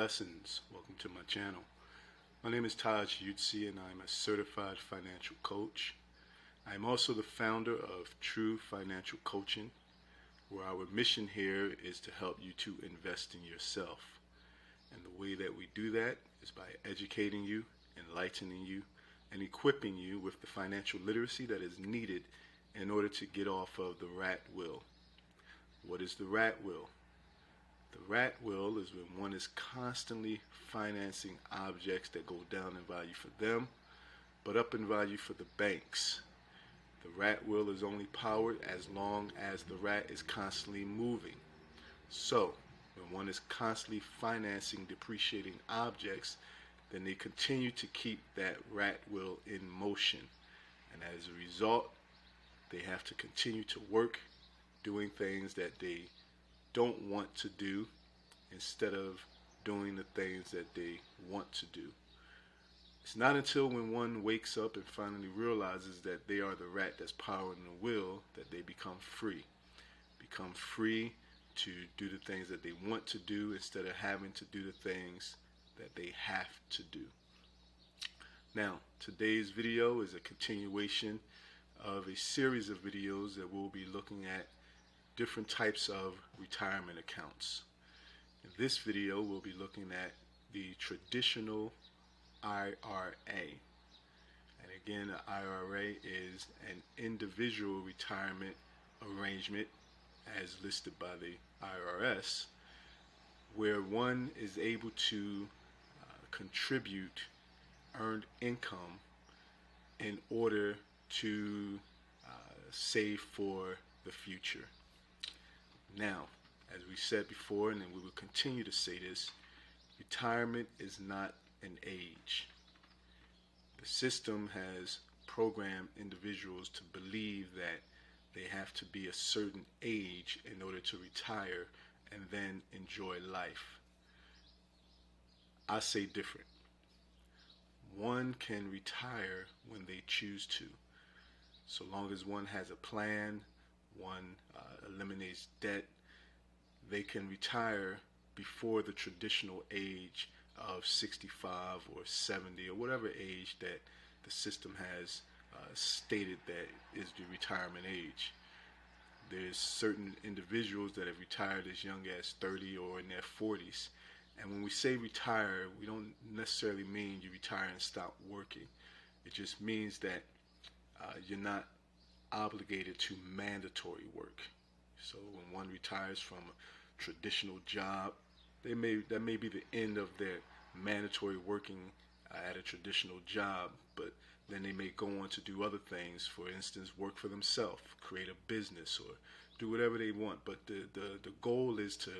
Blessings. Welcome to my channel. My name is Taj Yutsi and I'm a certified financial coach. I'm also the founder of True Financial Coaching, where our mission here is to help you to invest in yourself. And the way that we do that is by educating you, enlightening you, and equipping you with the financial literacy that is needed in order to get off of the rat wheel. What is the rat wheel? The rat wheel is when one is constantly financing objects that go down in value for them, but up in value for the banks. The rat wheel is only powered as long as the rat is constantly moving. So, when one is constantly financing depreciating objects, then they continue to keep that rat wheel in motion. And as a result, they have to continue to work doing things that they don't want to do instead of doing the things that they want to do. It's not until when one wakes up and finally realizes that they are the rat that's powering the wheel that they become free. Become free to do the things that they want to do instead of having to do the things that they have to do. Now, today's video is a continuation of a series of videos that we'll be looking at different types of retirement accounts. In this video, we'll be looking at the traditional IRA. And again, the IRA is an individual retirement arrangement as listed by the IRS, where one is able to contribute earned income in order to save for the future. Now, as we said before, and we will continue to say this, retirement is not an age. The system has programmed individuals to believe that they have to be a certain age in order to retire and then enjoy life. I say different. One can retire when they choose to, so long as one has a plan, one eliminates debt. They can retire before the traditional age of 65 or 70 or whatever age that the system has stated that is the retirement age. There's certain individuals that have retired as young as 30 or in their 40s. And when we say retire, we don't necessarily mean you retire and stop working. It just means that you're not obligated to mandatory work. So when one retires from a traditional job, that may be the end of their mandatory working at a traditional job, but then they may go on to do other things. For instance, work for themselves, create a business, or do whatever they want. But the goal is to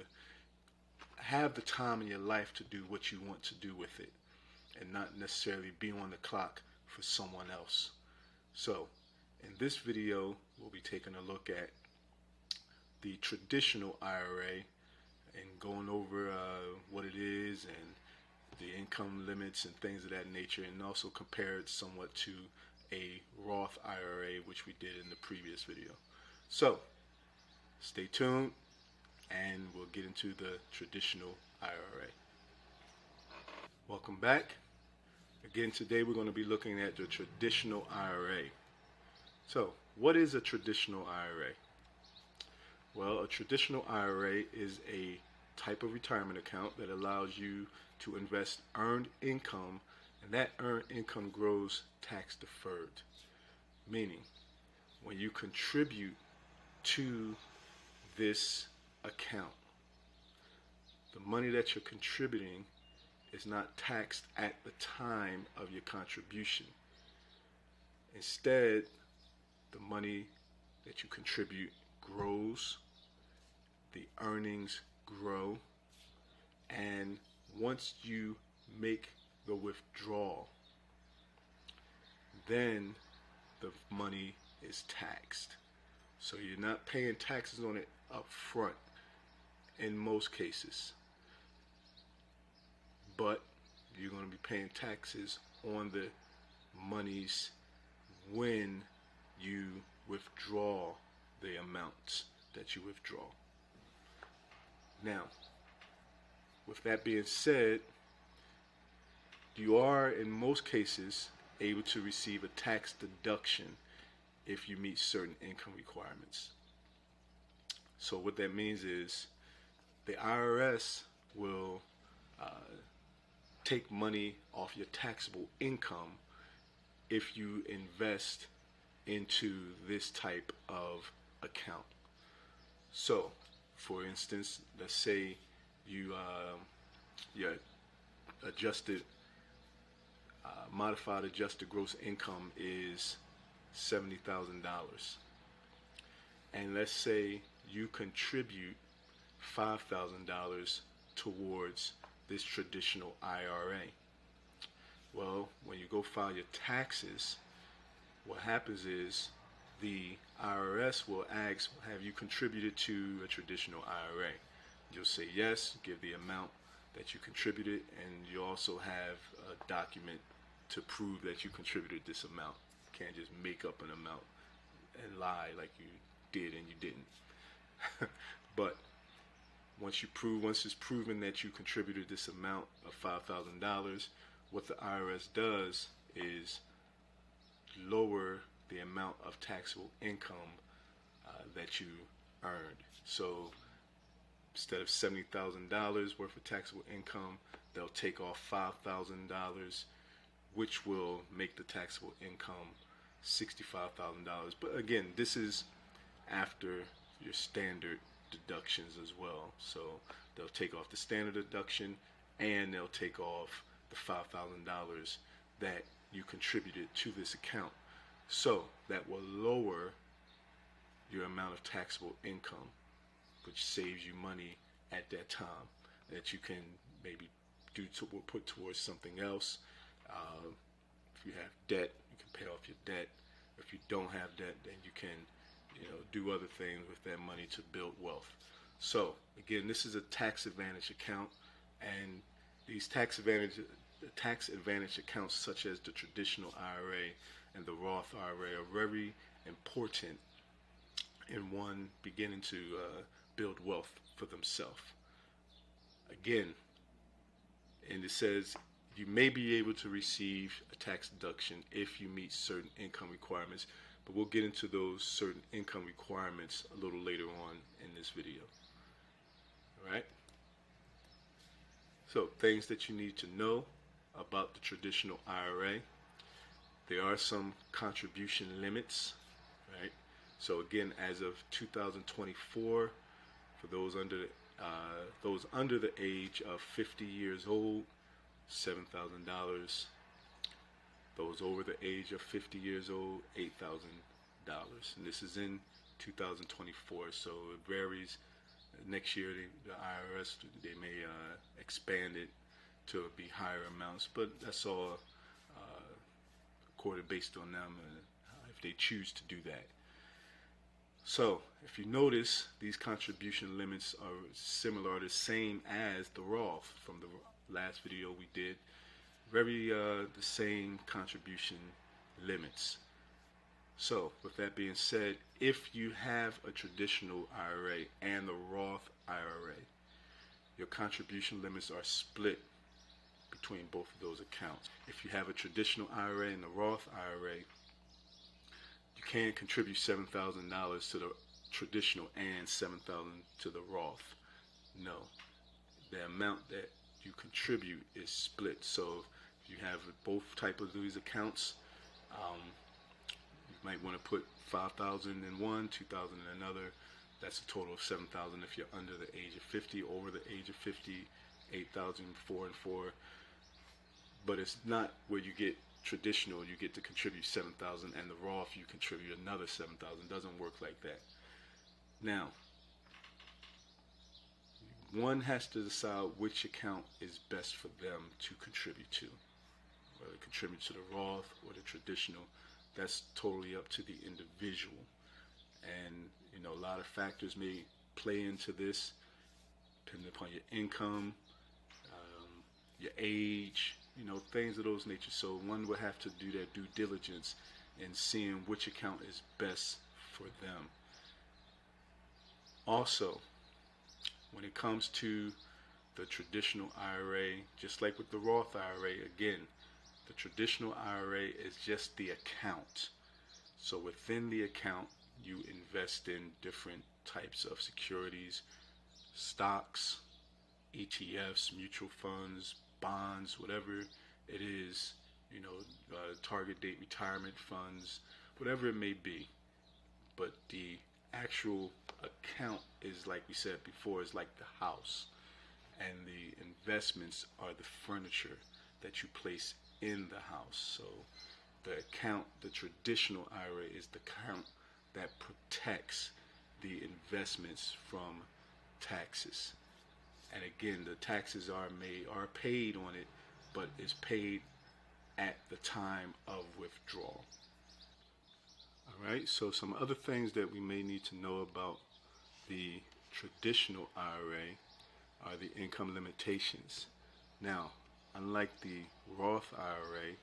have the time in your life to do what you want to do with it and not necessarily be on the clock for someone else. So in this video, we'll be taking a look at the traditional IRA and going over what it is and the income limits and things of that nature, and also compare it somewhat to a Roth IRA, which we did in the previous video. So stay tuned and we'll get into the traditional IRA. Welcome back. Again, today we're going to be looking at the traditional IRA. So, what is a traditional IRA? Well, a traditional IRA is a type of retirement account that allows you to invest earned income, and that earned income grows tax deferred. Meaning, when you contribute to this account, the money that you're contributing is not taxed at the time of your contribution. Instead, the money that you contribute grows, the earnings grow, and once you make the withdrawal, then the money is taxed. So you're not paying taxes on it up front in most cases, but you're going to be paying taxes on the monies when you withdraw the amounts that you withdraw. Now, with that being said, you are in most cases able to receive a tax deduction if you meet certain income requirements. So what that means is the IRS will take money off your taxable income if you invest into this type of account. So, for instance, let's say your adjusted, modified adjusted gross income is $70,000, and let's say you contribute $5,000 towards this traditional IRA. Well, when you go file your taxes, what happens is the IRS will ask, have you contributed to a traditional IRA? You'll say yes, give the amount that you contributed, and you also have a document to prove that you contributed this amount. You can't just make up an amount and lie like you did and you didn't. But once it's proven that you contributed this amount of $5,000, what the IRS does is lower the amount of taxable income that you earned. So instead of $70,000 worth of taxable income, they'll take off $5,000, which will make the taxable income $65,000. But again, this is after your standard deductions as well. So they'll take off the standard deduction and they'll take off the $5,000 that you contributed to this account. So that will lower your amount of taxable income, which saves you money at that time that you can maybe put towards something else. If you have debt, you can pay off your debt. If you don't have debt, then you can do other things with that money to build wealth. So again, this is a tax advantage account, and these tax advantage accounts such as the traditional IRA and the Roth IRA are very important in one beginning to build wealth for themselves. Again, and it says you may be able to receive a tax deduction if you meet certain income requirements, but we'll get into those certain income requirements a little later on in this video. All right? So things that you need to know about the traditional IRA. There are some contribution limits, right? So again, as of 2024, for those under the age of 50 years old, $7,000. Those over the age of 50 years old, $8,000. And this is in 2024, so it varies. Next year, the IRS, they may expand it to be higher amounts, but that's all based on them if they choose to do that. So if you notice, these contribution limits are similar, or the same as the Roth from the last video we did. Very the same contribution limits. So with that being said, if you have a traditional IRA and the Roth IRA, your contribution limits are split between both of those accounts. If you have a traditional IRA and the Roth IRA, you can contribute $7,000 to the traditional and $7,000 to the Roth. No, the amount that you contribute is split. So if you have both type of these accounts, you might want to put $5,000 in one, $2,000 in another. That's a total of $7,000 if you're under the age of 50. Over the age of 50, $8,000, 4 and 4. But it's not where you get traditional, you get to contribute $7,000, and the Roth you contribute another $7,000. Doesn't work like that. Now, one has to decide which account is best for them to contribute to, whether contribute to the Roth or the traditional. That's totally up to the individual, and a lot of factors may play into this, depending upon your income, your age, things of those nature. So one would have to do their due diligence in seeing which account is best for them. Also, when it comes to the traditional IRA, just like with the Roth IRA, again, the traditional IRA is just the account. So within the account, you invest in different types of securities, stocks, ETFs, mutual funds, bonds, whatever it is, target date retirement funds, whatever it may be. But the actual account is, like we said before, is like the house, and the investments are the furniture that you place in the house. So the account, the traditional IRA, is the account that protects the investments from taxes. And again, the taxes are paid on it, but is paid at the time of withdrawal. All right, so some other things that we may need to know about the traditional IRA are the income limitations. Now, unlike the Roth IRA,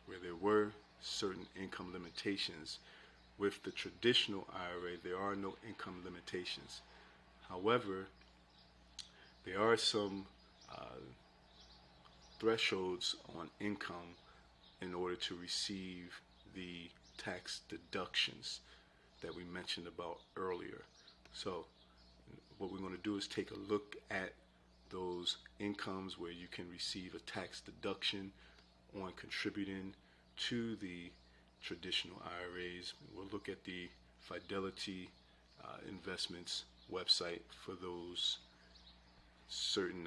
where there were certain income limitations, with the traditional IRA, there are no income limitations. However, there are some thresholds on income in order to receive the tax deductions that we mentioned about earlier. So what we're going to do is take a look at those incomes where you can receive a tax deduction on contributing to the traditional IRAs. We'll look at the Fidelity Investments website for those certain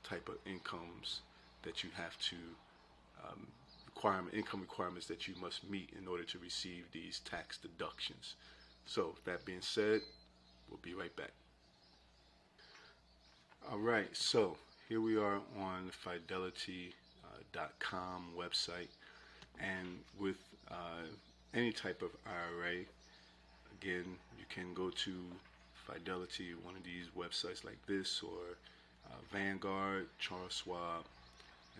type of incomes that you have to income requirements that you must meet in order to receive these tax deductions. So that being said, we'll be right back. All right, so here we are on the Fidelity.com website, and with any type of IRA, again, you can go to Fidelity, one of these websites like this, or Vanguard, Charles Schwab,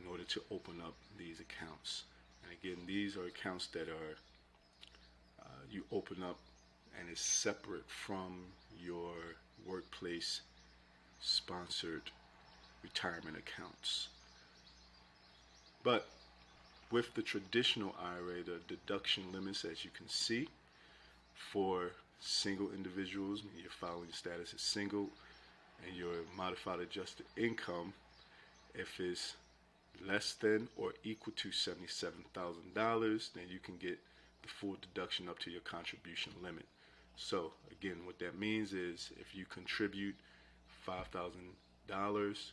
in order to open up these accounts. And again, these are accounts that are you open up and is separate from your workplace sponsored retirement accounts. But with the traditional IRA, the deduction limits, as you can see, for single individuals, your filing status is single, and your modified adjusted income, if it's less than or equal to $77,000, then you can get the full deduction up to your contribution limit. So again, what that means is if you contribute $5,000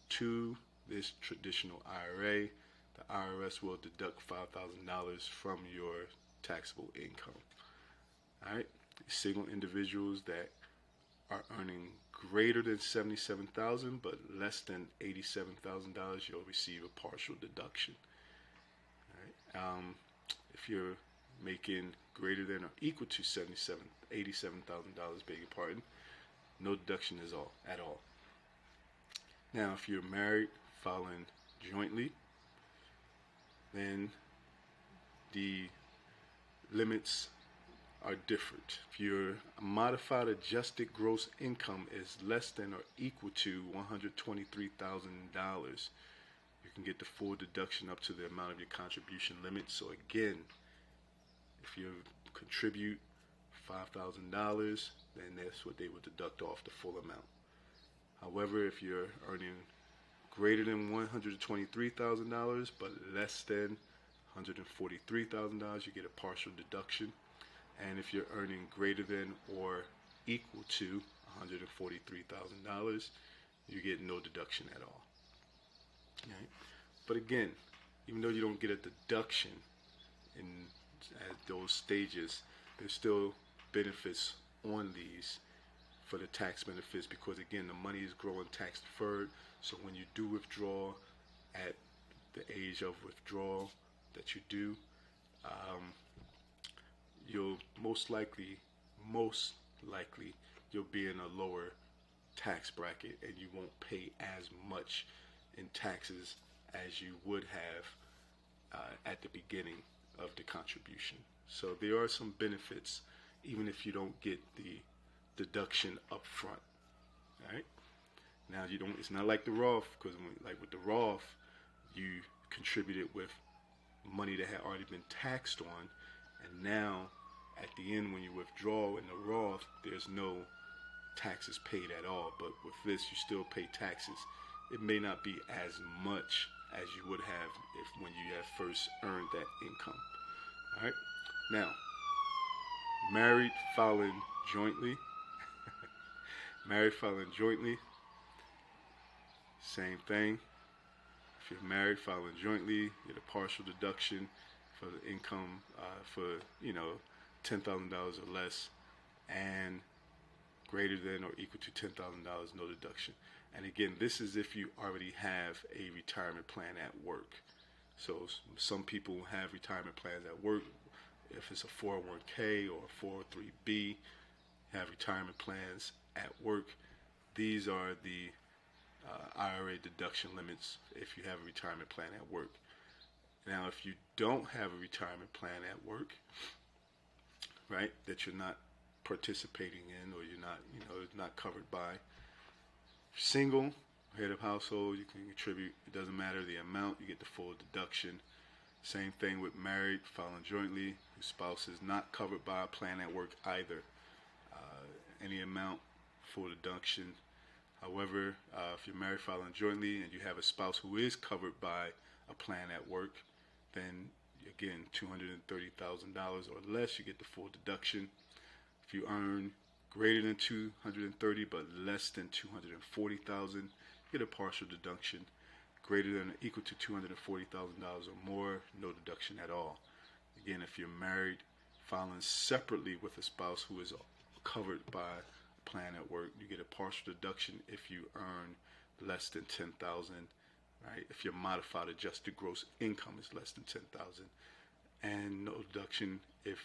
to this traditional IRA, the IRS will deduct $5,000 from your taxable income. All right, single individuals that are earning greater than $77,000 but less than $87,000, you'll receive a partial deduction. All right. If you're making greater than or equal to $87,000, beg your pardon, no deduction at all. Now, if you're married, filing jointly, then the limits are different. If your modified adjusted gross income is less than or equal to $123,000, you can get the full deduction up to the amount of your contribution limit. So again, if you contribute $5,000, then that's what they will deduct off, the full amount. However, if you're earning greater than $123,000 but less than $143,000, you get a partial deduction. And if you're earning greater than or equal to $143,000, you get no deduction at all. Right? But again, even though you don't get a deduction at those stages, there's still benefits on these for the tax benefits, because again, the money is growing tax deferred. So when you do withdraw at the age of withdrawal that you do, you'll most likely you'll be in a lower tax bracket, and you won't pay as much in taxes as you would have at the beginning of the contribution. So there are some benefits even if you don't get the deduction up front. All right. Now you don't. It's not like the Roth, because like with the Roth, you contributed with money that had already been taxed on, and now at the end when you withdraw in the Roth, there's no taxes paid at all. But with this, you still pay taxes. It may not be as much as you would have if when you have first earned that income. All right. Now, married filing jointly. Married filing jointly. Same thing. If you're married filing jointly, you get a partial deduction for the income for $10,000 or less, and greater than or equal to $10,000, no deduction. And again, this is if you already have a retirement plan at work. So some people have retirement plans at work. If it's a 401k or a 403b, have retirement plans at work. These are the IRA deduction limits if you have a retirement plan at work. Now, if you don't have a retirement plan at work, right, that you're not participating in, or you're not, not covered by, single, head of household, you can contribute. It doesn't matter the amount, you get the full deduction. Same thing with married, filing jointly. Your spouse is not covered by a plan at work either. Any amount, full deduction. However, if you're married, filing jointly, and you have a spouse who is covered by a plan at work, then again, $230,000 or less, you get the full deduction. If you earn greater than 230 but less than 240,000, you get a partial deduction. Greater than or equal to $240,000 or more, no deduction at all. Again, if you're married, filing separately with a spouse who is covered by a plan at work, you get a partial deduction if you earn less than 10,000. Right? If your modified adjusted gross income is less than 10,000, and no deduction if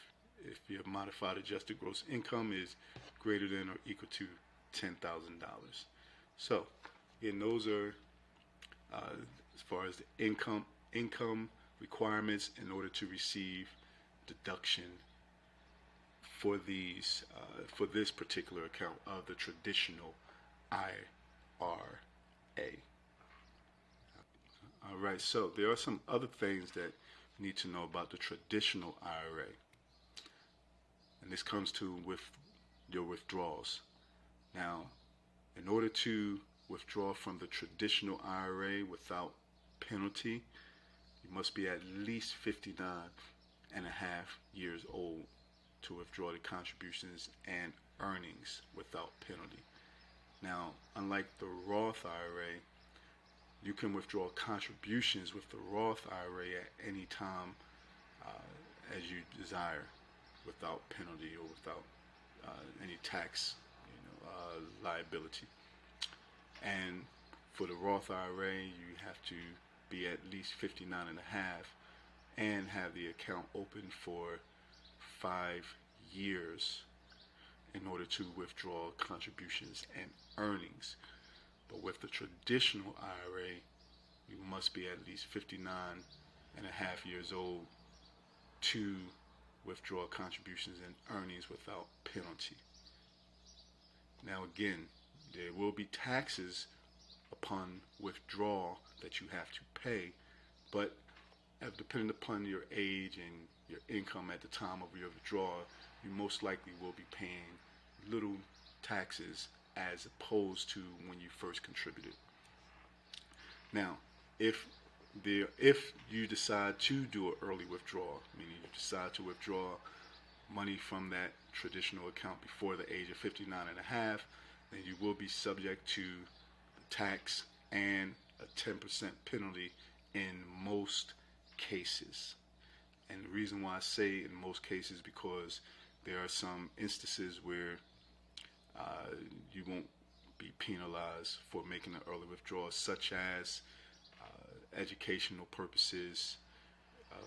your modified adjusted gross income is greater than or equal to $10,000. So, again, those are as far as the income requirements in order to receive deduction for these for this particular account of the traditional IRA. All right, so there are some other things that you need to know about the traditional IRA, and this comes to with your withdrawals. Now, in order to withdraw from the traditional IRA without penalty, you must be at least 59 and a half years old to withdraw the contributions and earnings without penalty. Now, unlike the Roth IRA, you can withdraw contributions with the Roth IRA at any time as you desire, without penalty or without any tax liability. And for the Roth IRA, you have to be at least 59 and a half and have the account open for 5 years in order to withdraw contributions and earnings. But with the traditional IRA, you must be at least 59 and a half years old to withdraw contributions and earnings without penalty. Now again, there will be taxes upon withdrawal that you have to pay, but depending upon your age and your income at the time of your withdrawal, you most likely will be paying little taxes as opposed to when you first contributed. Now, if you decide to do an early withdrawal, meaning you decide to withdraw money from that traditional account before the age of 59 and a half, then you will be subject to tax and a 10% penalty in most cases. And the reason why I say in most cases because there are some instances where you won't be penalized for making an early withdrawal, such as educational purposes,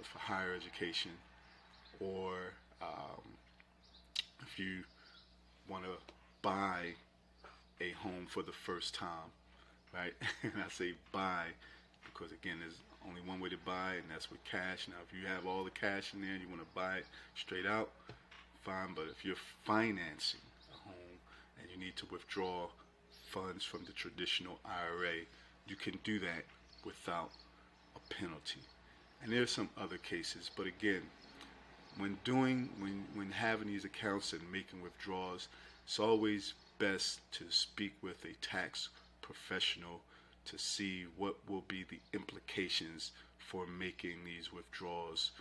for higher education, or if you want to buy a home for the first time, right? And I say buy because, again, there's only one way to buy, and that's with cash. Now, if you have all the cash in there and you want to buy it straight out, fine. But if you're financing a home and you need to withdraw funds from the traditional IRA, you can do that without a penalty. And there are some other cases, but again, when having these accounts and making withdrawals, it's always best to speak with a tax professional to see what will be the implications for making these withdrawals,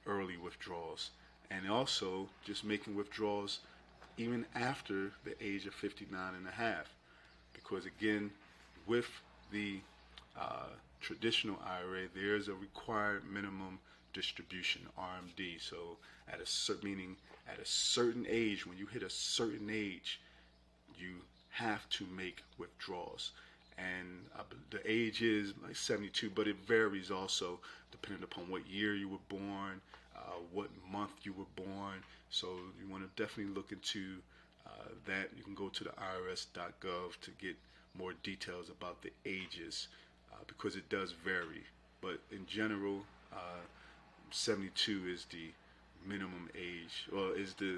early withdrawals, and also just making withdrawals even after the age of 59 and a half, because again, with the traditional IRA, there's a required minimum distribution, RMD. So at a certain age, when you hit a certain age, you have to make withdrawals. And the age is like 72, but it varies also depending upon what year you were born, what month you were born. So you want to definitely look into that. You can go to the irs.gov to get more details about the ages, because it does vary. But in general, 72 is the minimum age, or is the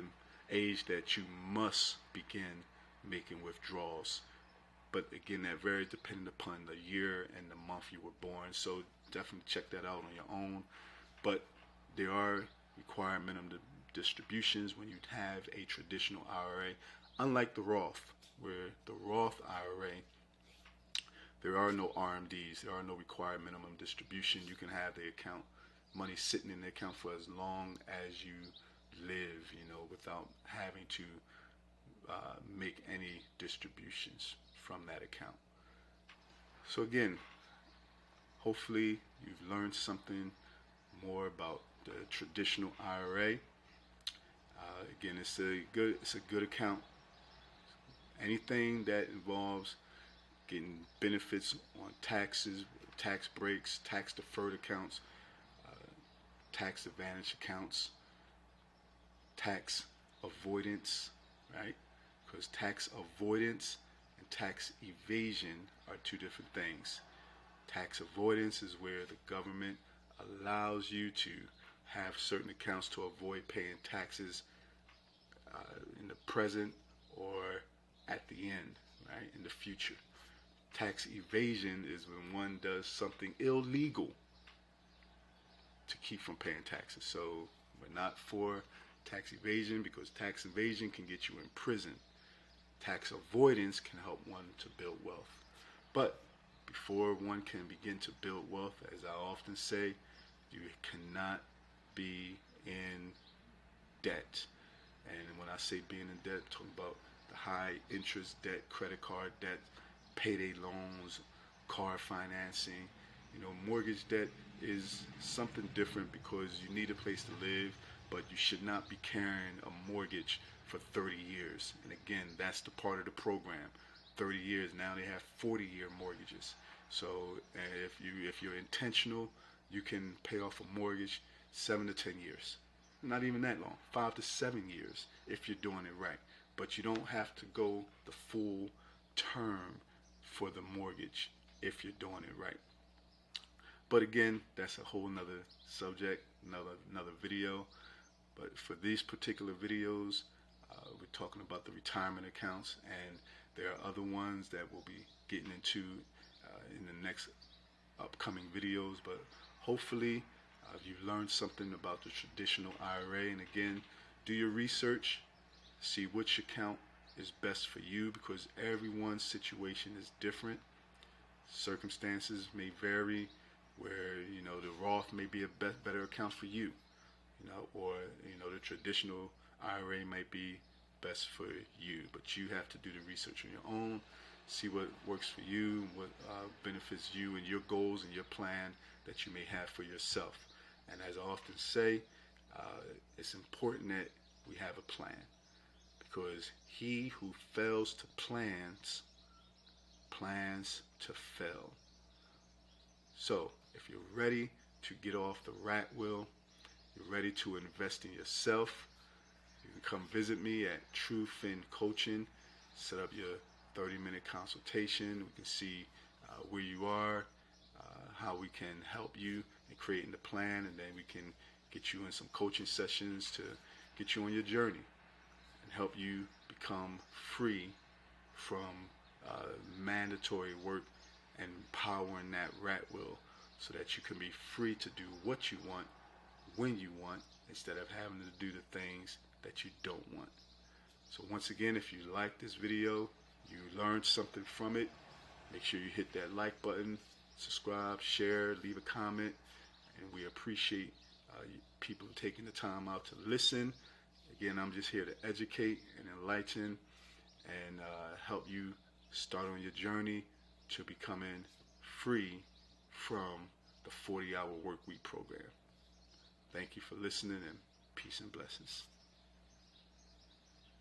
age that you must begin making withdrawals. But again, that varies depending upon the year and the month you were born. So definitely check that out on your own. But there are required minimum distributions when you have a traditional IRA, unlike the Roth, where the Roth IRA, there are no RMDs, there are no required minimum distribution. You can have the account money sitting in the account for as long as you live, without having to make any distributions from that account. So again, hopefully you've learned something more about the traditional IRA. Again, it's a good account. Anything that involves getting benefits on taxes, tax breaks, tax deferred accounts, tax advantage accounts, tax avoidance, right? Because tax avoidance and tax evasion are two different things. Tax avoidance is where the government allows you to have certain accounts to avoid paying taxes in the present or at the end, right, in the future. Tax evasion is when one does something illegal to keep from paying taxes. So we're not for tax evasion, because tax evasion can get you in prison. Tax avoidance can help one to build wealth. But before one can begin to build wealth, as I often say, you cannot be in debt. And when I say being in debt, I'm talking about the high interest debt, credit card debt, payday loans, car financing. Mortgage debt is something different, because you need a place to live, but you should not be carrying a mortgage for 30 years. And again, that's the part of the program. 30 years. Now they have 40-year mortgages. So if you're intentional, you can pay off a mortgage 7 to 10 years. Not even that long, 5 to 7 years if you're doing it right. But you don't have to go the full term for the mortgage if you're doing it right. But again, that's a whole nother subject, another video. But for these particular videos, we're talking about the retirement accounts, and there are other ones that we'll be getting into in the next upcoming videos. But hopefully you've learned something about the traditional IRA. And again, do your research, see which account is best for you, because everyone's situation is different. Circumstances may vary, where the Roth may be a better account for you, or the traditional IRA might be best for you. But you have to do the research on your own, see what works for you, what benefits you and your goals and your plan that you may have for yourself. And as I often say, it's important that we have a plan, because he who fails to plans to fail. So if you're ready to get off the rat wheel, you're ready to invest in yourself, you can come visit me at True Fin Coaching. Set up your 30-minute consultation. We can see where you are, how we can help you in creating the plan, and then we can get you in some coaching sessions to get you on your journey and help you become free from mandatory work and empowering that rat wheel so that you can be free to do what you want when you want instead of having to do the things that you don't want. So once again, if you like this video, you learned something from it, make sure you hit that like button, subscribe, share, leave a comment, and we appreciate people taking the time out to listen. Again, I'm just here to educate and enlighten and help you start on your journey to becoming free from the 40-hour work week program. Thank you for listening, and peace and blessings.